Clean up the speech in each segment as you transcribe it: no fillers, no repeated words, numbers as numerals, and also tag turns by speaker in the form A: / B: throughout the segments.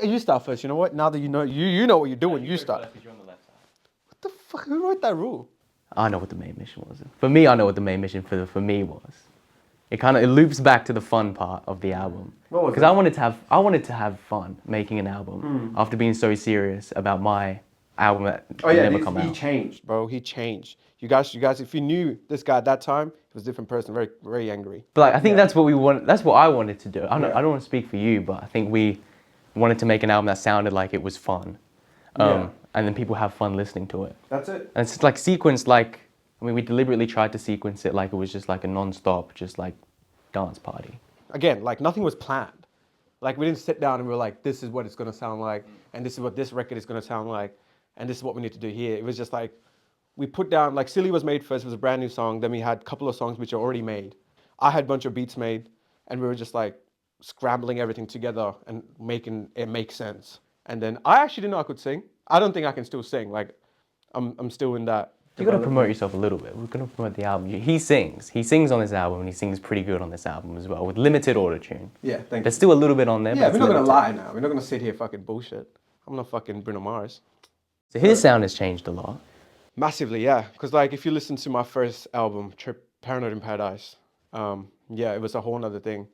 A: You start first. You know what? Now that you know what you're doing, you start.
B: You're on the left side.
A: What the fuck? Who wrote that rule?
B: I know what the main mission was. For me, I know what the main mission for me was. It loops back to the fun part of the album.
A: What was
B: Because I wanted to have fun making an album after being so serious about my album that could never come out.
A: He changed, bro. He changed. You guys, if you knew this guy at that time, he was a different person, very, very angry.
B: But like, I think that's what we want. That's what I wanted to do. I don't want to speak for you, but I think we wanted to make an album that sounded like it was fun, and then people have fun listening to it.
A: That's it.
B: And it's like sequenced like. I mean, we deliberately tried to sequence it like it was just like a non-stop, just like dance party.
A: Again, like nothing was planned. Like we didn't sit down and we were like, this is what it's gonna sound like, and this is what this record is gonna sound like, and this is what we need to do here. It was just like, we put down, like Silly was made first, it was a brand new song, then we had a couple of songs which are already made. I had a bunch of beats made, and we were just like scrambling everything together and making it make sense. And then I actually didn't know I could sing. I don't think I can still sing. Like, I'm still in that.
B: You gotta promote yourself a little bit. We're gonna promote the album. He sings on this album, and he sings pretty good on this album as well, with limited autotune.
A: Yeah, thank you.
B: There's still a little bit on there.
A: Yeah,
B: but
A: we're not gonna lie now. We're not gonna sit here fucking bullshit. I'm not fucking Bruno Mars.
B: So his sound has changed a lot.
A: Massively, yeah. Because like, if you listen to my first album, Paranoid in Paradise, yeah, it was a whole nother thing.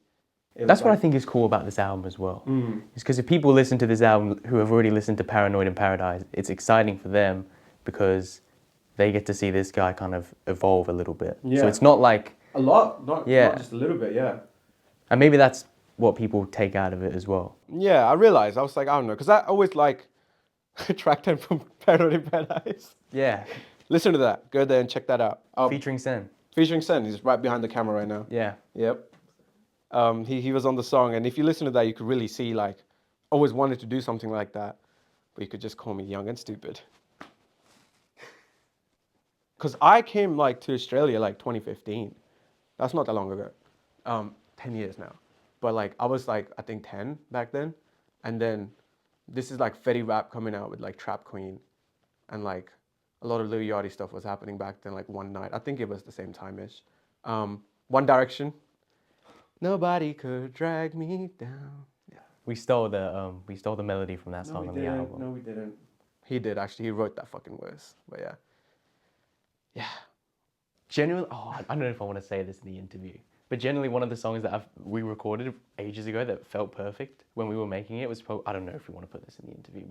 B: That's what I think is cool about this album as well. It's because if people listen to this album who have already listened to Paranoid in Paradise, it's exciting for them because they get to see this guy kind of evolve a little bit.
A: Yeah.
B: So it's not like...
A: A lot, not just a little bit, yeah.
B: And maybe that's what people take out of it as well.
A: Yeah, I realized. I was like, I don't know. Because I always like track 10 from Paranoid in Paradise.
B: Yeah.
A: Listen to that. Go there and check that out.
B: Featuring Sen.
A: Featuring Sen. He's right behind the camera right now.
B: Yeah.
A: Yep. He was on the song. And if you listen to that, you could really see, like, always wanted to do something like that. But you could just call me young and stupid. Because I came like to Australia like 2015. That's not that long ago. 10 years now. But like I was like, I think 10 back then. And then this is like Fetty Rap coming out with like Trap Queen. And like a lot of Lil Yachty stuff was happening back then, like one night. I think it was the same time-ish. One Direction. Nobody could drag me down. Yeah.
B: We stole the melody from that song on the album.
A: No, we didn't. He did actually. He wrote that fucking verse. But yeah. Yeah.
B: Generally, I don't know if I want to say this in the interview, but generally one of the songs that we recorded ages ago that felt perfect when we were making it was I don't know if we want to put this in the interview.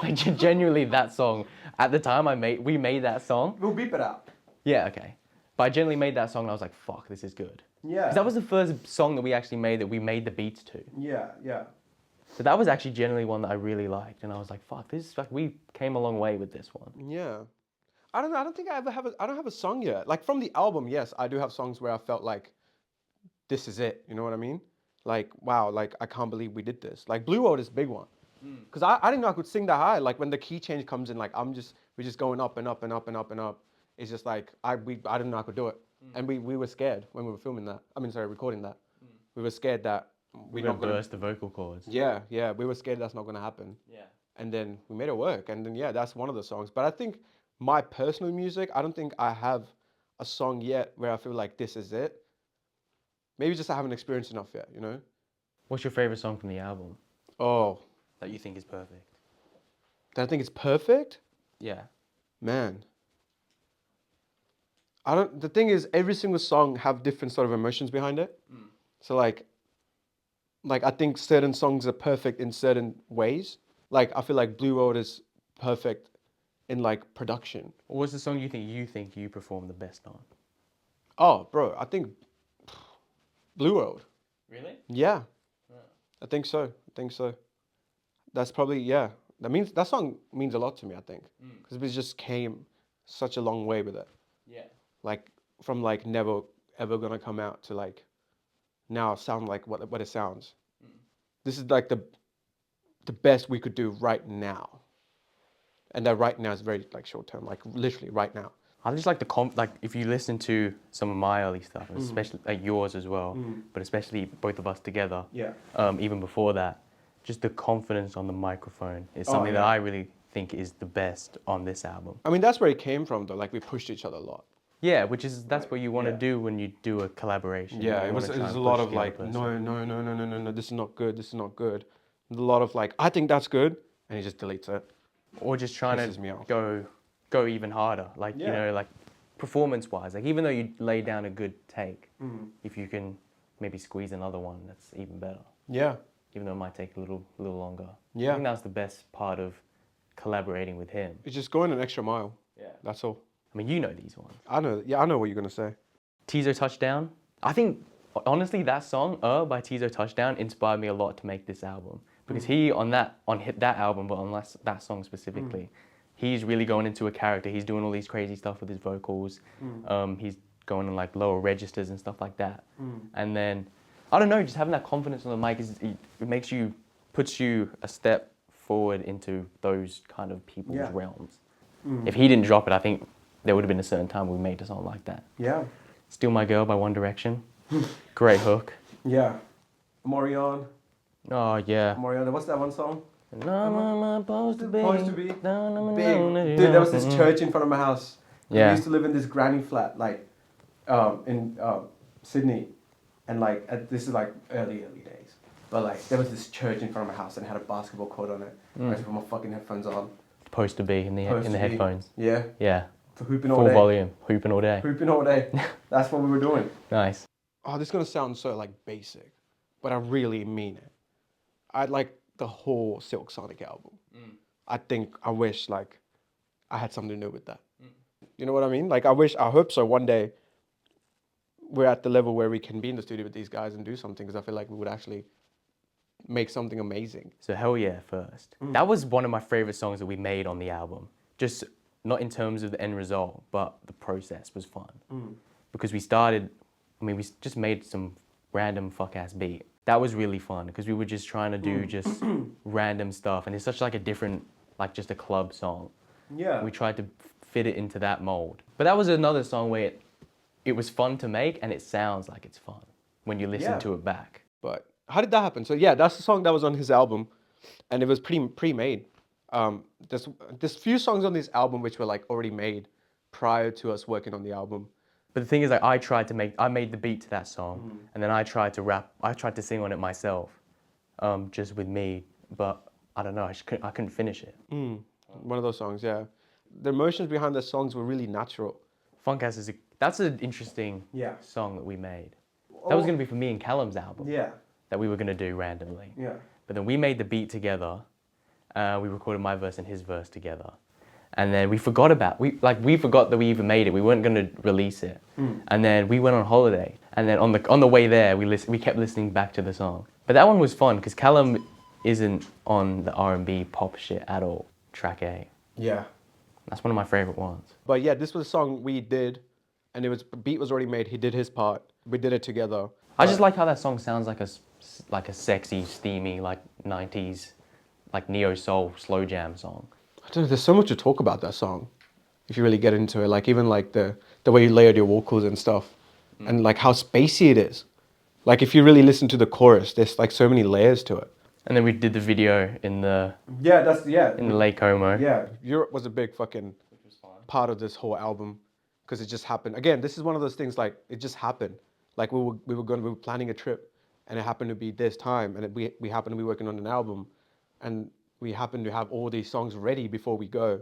B: Like genuinely that song, at the time we made that song.
A: We'll beep it out.
B: Yeah, okay. But I generally made that song and I was like, fuck, this is good.
A: Yeah.
B: Because that was the first song that we actually made that we made the beats to.
A: Yeah, yeah.
B: So that was actually generally one that I really liked and I was like, fuck, this is like, we came a long way with this one.
A: Yeah. I don't know. I don't think I ever have I don't have a song yet. Like from the album, yes, I do have songs where I felt like this is it. You know what I mean? Like, wow, like I can't believe we did this. Like Blue Road is a big one. Because I didn't know I could sing that high. Like when the key change comes in, like we're just going up and up and up and up and up. It's just like I didn't know I could do it. And we were scared when we were filming that. Recording that. We were scared that
B: we're not gonna burst the vocal cords.
A: Yeah, yeah. We were scared that's not gonna happen.
B: Yeah.
A: And then we made it work. And then yeah, that's one of the songs. But I think my personal music, I don't think I have a song yet where I feel like this is it. Maybe just I haven't experienced enough yet, you know?
B: What's your favorite song from the album?
A: Oh.
B: That you think is perfect?
A: That I think it's perfect?
B: Yeah.
A: Man. The thing is, every single song have different sort of emotions behind it. So like I think certain songs are perfect in certain ways. Like I feel like Blue Road is perfect in like production.
B: What's the song you think you perform the best on?
A: Oh, bro, I think Blue Road.
B: Really?
A: Yeah. I think so. That's probably, yeah. That song means a lot to me, I think. Because we just came such a long way with it.
B: Yeah.
A: Like from like never ever gonna come out to like now sound like what it sounds. This is like the best we could do right now. And that right now is very like short term, like literally right now.
B: I just like like if you listen to some of my early stuff, especially like yours as well, but especially both of us together.
A: Yeah.
B: Even before that, just the confidence on the microphone is something that I really think is the best on this album.
A: I mean, that's where it came from though. Like we pushed each other a lot.
B: Yeah, that's what you want to do when you do a collaboration.
A: Yeah, it was a lot of like, no, this is not good, A lot of like, I think that's good, and he just deletes it.
B: Or just trying
A: Pisses me off.
B: to go even harder. Like, you
A: Yeah.
B: know, like performance-wise. Like, even though you lay down a good take, if you can maybe squeeze another one, that's even better.
A: Yeah.
B: Even though it might take a little longer.
A: Yeah.
B: I think that's the best part of collaborating with him.
A: It's just going an extra mile.
B: Yeah.
A: That's all.
B: I mean, you know these ones.
A: I know. Yeah, I know what you're gonna say.
B: Tizo Touchdown. I think, honestly, that song, by Tizo Touchdown, inspired me a lot to make this album. Because he, on that album, but on that song specifically, he's really going into a character. He's doing all these crazy stuff with his vocals. He's going in like lower registers and stuff like that. And then, I don't know, just having that confidence on the mic, it puts you a step forward into those kind of people's realms. If he didn't drop it, I think there would have been a certain time we made a song like that.
A: Yeah.
B: Steal My Girl by One Direction. Great hook.
A: Yeah. Morion.
B: Oh, yeah.
A: Morion. What's that one song?
B: No, I'm supposed to be.
A: Supposed to be. Big. Dude, there was this church in front of my house.
B: Yeah.
A: We used to live in this granny flat, like, in Sydney, and like this is like early days. But like there was this church in front of my house and it had a basketball court on it. I used to put my fucking headphones on.
B: Supposed to be in the headphones.
A: Yeah.
B: Yeah.
A: For hooping all
B: Full
A: day.
B: volume, hooping all day.
A: Hooping all day. That's what we were doing.
B: Nice.
A: Oh, this is gonna sound so like basic, but I really mean it. I like the whole Silk Sonic album. I wish like I had something to do with that. You know what I mean? Like I hope so one day we're at the level where we can be in the studio with these guys and do something, because I feel like we would actually make something amazing.
B: So Hell Yeah first. That was one of my favorite songs that we made on the album. Just not in terms of the end result, but the process was fun. Because we just made some random fuck-ass beat. That was really fun, because we were just trying to do just random stuff. And it's such like a different, like just a club song.
A: Yeah.
B: We tried to fit it into that mold. But that was another song where it was fun to make, and it sounds like it's fun when you listen to it back.
A: But how did that happen? So yeah, that's the song that was on his album, and it was pre-made. There's few songs on this album which were like already made prior to us working on the album.
B: But the thing is, like, I made the beat to that song, and then I tried to sing on it myself, just with me, but I don't know, I couldn't finish it.
A: One of those songs, yeah. The emotions behind the songs were really natural.
B: Funk-Ass that's an interesting song that we made. That was gonna be for me and Callum's album.
A: Yeah.
B: That we were gonna do randomly.
A: Yeah.
B: But then we made the beat together. We recorded my verse and his verse together. And then we forgot that we even made it. We weren't gonna release it. And then we went on holiday. And then on the way there, we kept listening back to the song. But that one was fun because Callum isn't on the R&B pop shit at all. Track A.
A: Yeah.
B: That's one of my favorite ones.
A: But yeah, this was a song we did, and beat was already made. He did his part. We did it together.
B: I just like how that song sounds like a sexy, steamy, like 90s, like neo soul slow jam song.
A: I don't know, there's so much to talk about that song, if you really get into it. Like even like the way you layered your vocals and stuff, and like how spacey it is. Like if you really listen to the chorus, there's like so many layers to it.
B: And then we did the video in the
A: in
B: the Lake Como.
A: Yeah, Europe was a big fucking part of this whole album, because it just happened. Again, this is one of those things, like it just happened. Like we were planning a trip, and it happened to be this time, and we happened to be working on an album, and we happened to have all these songs ready before we go.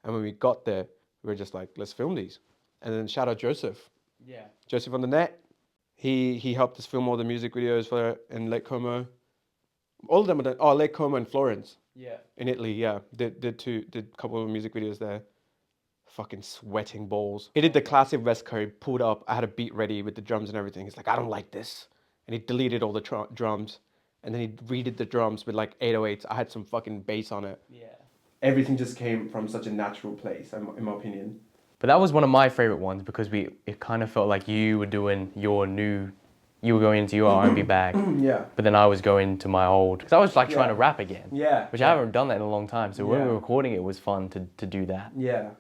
A: And when we got there, we were just like, let's film these. And then shout out Joseph.
B: Yeah.
A: Joseph on the net. He helped us film all the music videos for it in Lake Como. All of them are done. Oh, Lake Como and Florence. Yeah. In Italy, yeah. Did a couple of music videos there. Fucking sweating balls. He did the classic Wes Coeur. He pulled up. I had a beat ready with the drums and everything. He's like, I don't like this. And he deleted all the drums. And then he redid the drums with like 808s. I had some fucking bass on it. Yeah. Everything just came from such a natural place, in my opinion.
B: But that was one of my favorite ones because it kind of felt like you were doing you were going into your R&B bag. Yeah. But then I was going to my old, because I was like trying to rap again. Yeah. Which I haven't done that in a long time. So when we were recording it was fun to do that.
A: Yeah.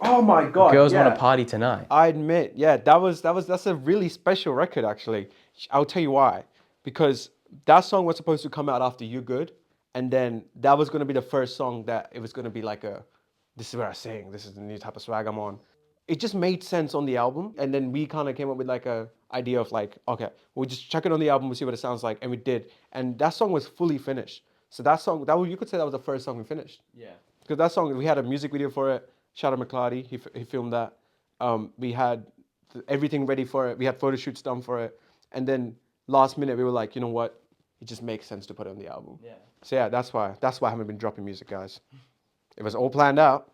A: Oh my God.
B: Girls Want to Party Tonight.
A: I admit, yeah, that's a really special record actually. I'll tell you why. Because that song was supposed to come out after You Good, and then that was going to be the first song that it was going to be like this is where I sing, this is the new type of swag I'm on. It just made sense on the album, and then we kind of came up with like a idea of like, okay, we'll just check it on the album, we'll see what it sounds like, and we did. And that song was fully finished. So that song, you could say that was the first song we finished.
B: Yeah.
A: Because that song, we had a music video for it. Shout out McClarty, he filmed that. We had everything ready for it. We had photo shoots done for it. And then last minute, we were like, you know what? It just makes sense to put it on the album.
B: Yeah.
A: So yeah, that's why I haven't been dropping music, guys. It was all planned out.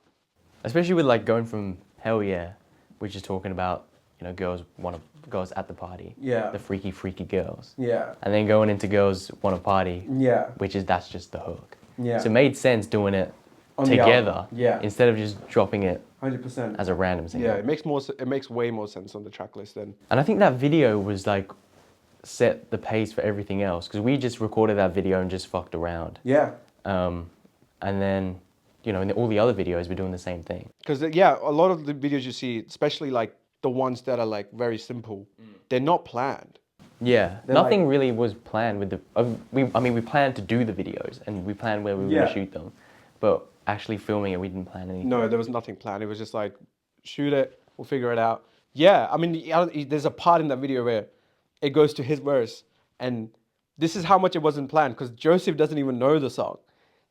B: Especially with like going from Hell Yeah, which is talking about, you know, girls at the party.
A: Yeah.
B: The freaky girls.
A: Yeah.
B: And then going into girls want to party.
A: Yeah.
B: That's just the hook.
A: Yeah.
B: So it made sense doing it
A: On the
B: together.
A: album. Yeah.
B: Instead of just dropping it
A: 100%.
B: as a random single.
A: Yeah, it makes way more sense on the track list then.
B: And I think that video was like set the pace for everything else because we just recorded that video and just fucked around.
A: Yeah.
B: And then, you know, in all the other videos, we're doing the same thing.
A: Because yeah, a lot of the videos you see, especially like the ones that are like very simple, they're not planned.
B: Yeah,
A: They're
B: nothing really was planned with the. We planned to do the videos and we planned where we were going to shoot them, but actually filming it, we didn't plan anything.
A: No, there was nothing planned. It was just like, shoot it, we'll figure it out. Yeah, I mean, there's a part in that video where it goes to his verse, and this is how much it wasn't planned because Joseph doesn't even know the song.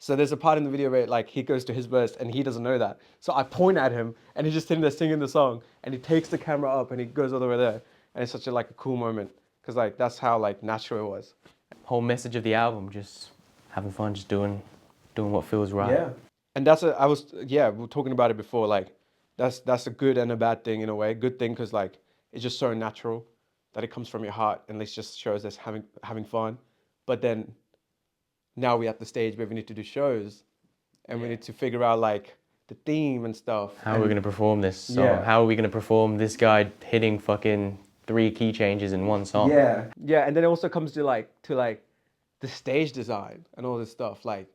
A: So there's a part in the video where like he goes to his verse and he doesn't know that. So I point at him and he's just sitting there singing the song, and he takes the camera up and he goes all the way there, and it's such a like a cool moment because like that's how like natural it was.
B: Whole message of the album, just having fun, just doing what feels right.
A: Yeah, and we were talking about it before. Like that's a good and a bad thing in a way. Good thing because like it's just so natural that it comes from your heart, and it just shows us having fun. But then now we're at the stage where we need to do shows, and we need to figure out like the theme and stuff.
B: How are we going to perform this song?
A: Yeah.
B: How are we going to perform this guy hitting fucking 3 key changes in one song?
A: Yeah, and then it also comes to like the stage design and all this stuff. Like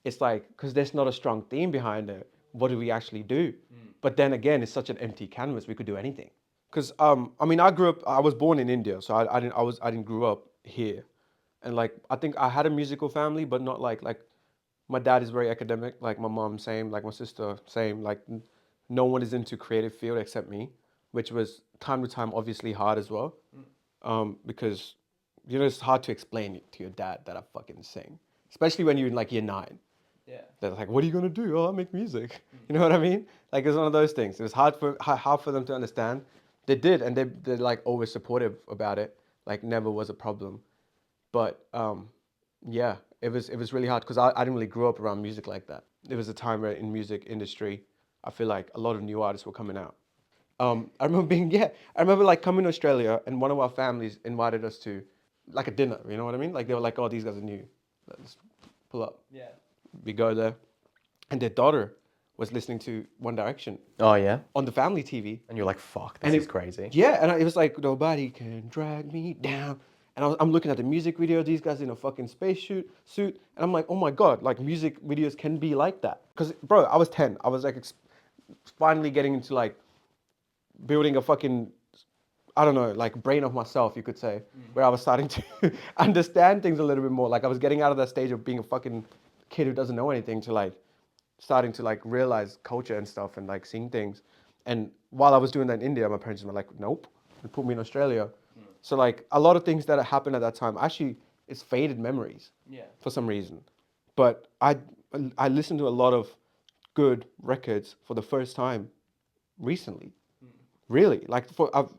A: it's like because there's not a strong theme behind it. What do we actually do? But then again, it's such an empty canvas. We could do anything. Because I mean, I was born in India, so I didn't grow up here. And like, I think I had a musical family, but not like my dad is very academic, like my mom, same, like my sister, same, like no one is into creative field except me, which was time to time obviously hard as well. Because, you know, it's hard to explain it to your dad that I fucking sing, especially when you're in like year 9.
B: Yeah.
A: They're like, what are you gonna do? Oh, I make music. You know what I mean? Like it's one of those things. It was hard for them to understand. They did, and they're like always supportive about it. Like never was a problem. But yeah, it was really hard because I didn't really grow up around music like that. There was a time where in music industry, I feel like a lot of new artists were coming out. I remember like coming to Australia, and one of our families invited us to like a dinner. You know what I mean? Like they were like, oh, these guys are new. Let's pull up. Yeah. We go there, and their daughter was listening to One Direction.
B: Oh yeah.
A: On the family TV.
B: And you're like, fuck, this is crazy.
A: Yeah, and it was like, nobody can drag me down. And I'm looking at the music video, these guys in a fucking space suit, and I'm like, oh my God, like music videos can be like that. Because, bro, I was 10. I was like finally getting into like building a fucking, I don't know, like brain of myself, you could say, where I was starting to understand things a little bit more. Like I was getting out of that stage of being a fucking kid who doesn't know anything to like starting to like realize culture and stuff and like seeing things. And while I was doing that in India, my parents were like, nope, and put me in Australia. So like a lot of things that happened at that time, actually it's faded memories for some reason. But I listened to a lot of good records for the first time recently. Really, like I've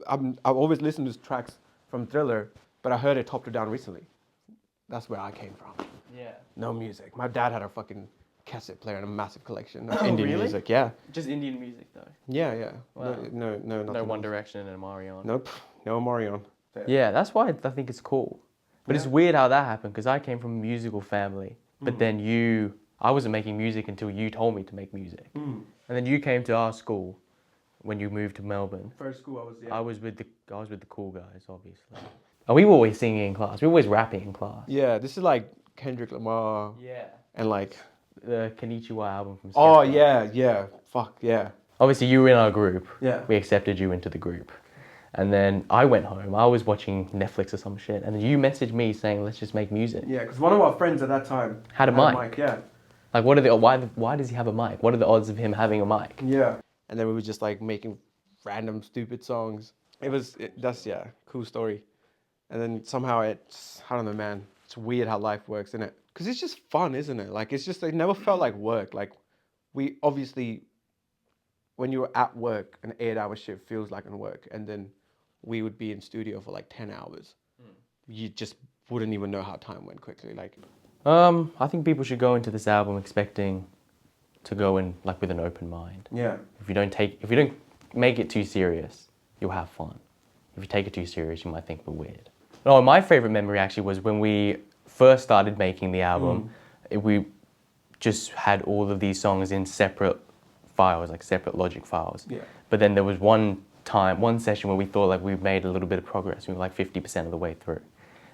A: always listened to tracks from Thriller, but I heard it top to down recently. That's where I came from. Yeah. No music. My dad had a fucking cassette player and a massive collection of Indian music. Yeah.
B: Just Indian music though.
A: Yeah.
B: Wow.
A: No,
B: no One Direction and Marion.
A: Nope. No Marion.
B: Yeah, that's why I think it's cool. But it's weird how that happened because I came from a musical family. But then I wasn't making music until you told me to make music. And then you came to our school when you moved to Melbourne.
A: First school
B: I was with the cool guys, obviously. And we were always singing in class. We were always rapping in class.
A: Yeah, this is like Kendrick Lamar.
B: Yeah.
A: And like
B: the Konnichiwa album from
A: Oh yeah. Fuck yeah.
B: Obviously you were in our group.
A: Yeah.
B: We accepted you into the group. And then I went home. I was watching Netflix or some shit. And then you messaged me saying, let's just make music.
A: Yeah, because one of our friends at that time
B: had a mic.
A: Yeah.
B: Like, why does he have a mic? What are the odds of him having a mic?
A: Yeah. And then we were just like making random stupid songs. Cool story. And then somehow I don't know, man. It's weird how life works, isn't it? because it's just fun, isn't it? Like, it's just, it never felt like work. Like, we obviously, when you're at work, an 8-hour shift feels like an work. And then we would be in studio for like 10 hours. You just wouldn't even know how time went quickly. Like,
B: I think people should go into this album expecting to go in like with an open mind.
A: yeah.
B: If you don't make it too serious, you'll have fun. If you take it too serious, you might think we're weird. No, my favorite memory actually was when we first started making the album. We just had all of these songs in separate files, like separate Logic files.
A: Yeah.
B: But then there was one session where we thought like we've made a little bit of progress. We were like 50% of the way through.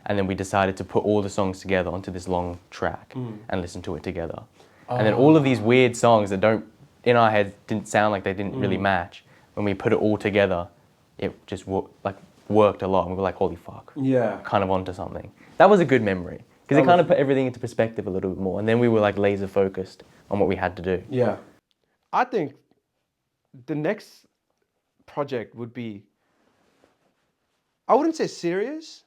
B: And then we decided to put all the songs together onto this long track and listen to it together. And then all of these weird songs that in our heads didn't sound like they didn't really match. When we put it all together, it just worked a lot. And we were like, holy fuck.
A: Yeah.
B: Kind of onto something. That was a good memory. Because it kind of put everything into perspective a little bit more. And then we were like laser focused on what we had to do.
A: Yeah. I think the next project would be, I wouldn't say serious,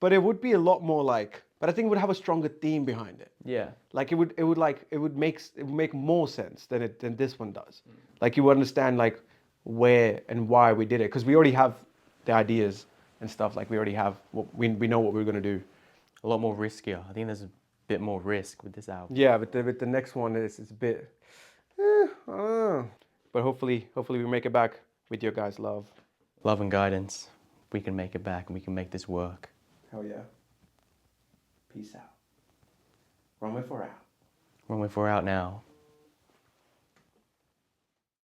A: but it would be a lot more like, but I think it would have a stronger theme behind it.
B: Yeah.
A: Like it would make more sense than this one does. Like you would understand like where and why we did it, because we already have the ideas and stuff. Like we already have we know what we're gonna do.
B: A lot more riskier. I think there's a bit more risk with this album.
A: Yeah, but with the next one it's a bit, I don't know. But hopefully we make it back with your guys' love.
B: Love and guidance. We can make it back and we can make this work.
A: Hell yeah. Peace out. Runway 4 out.
B: Runway 4 out now.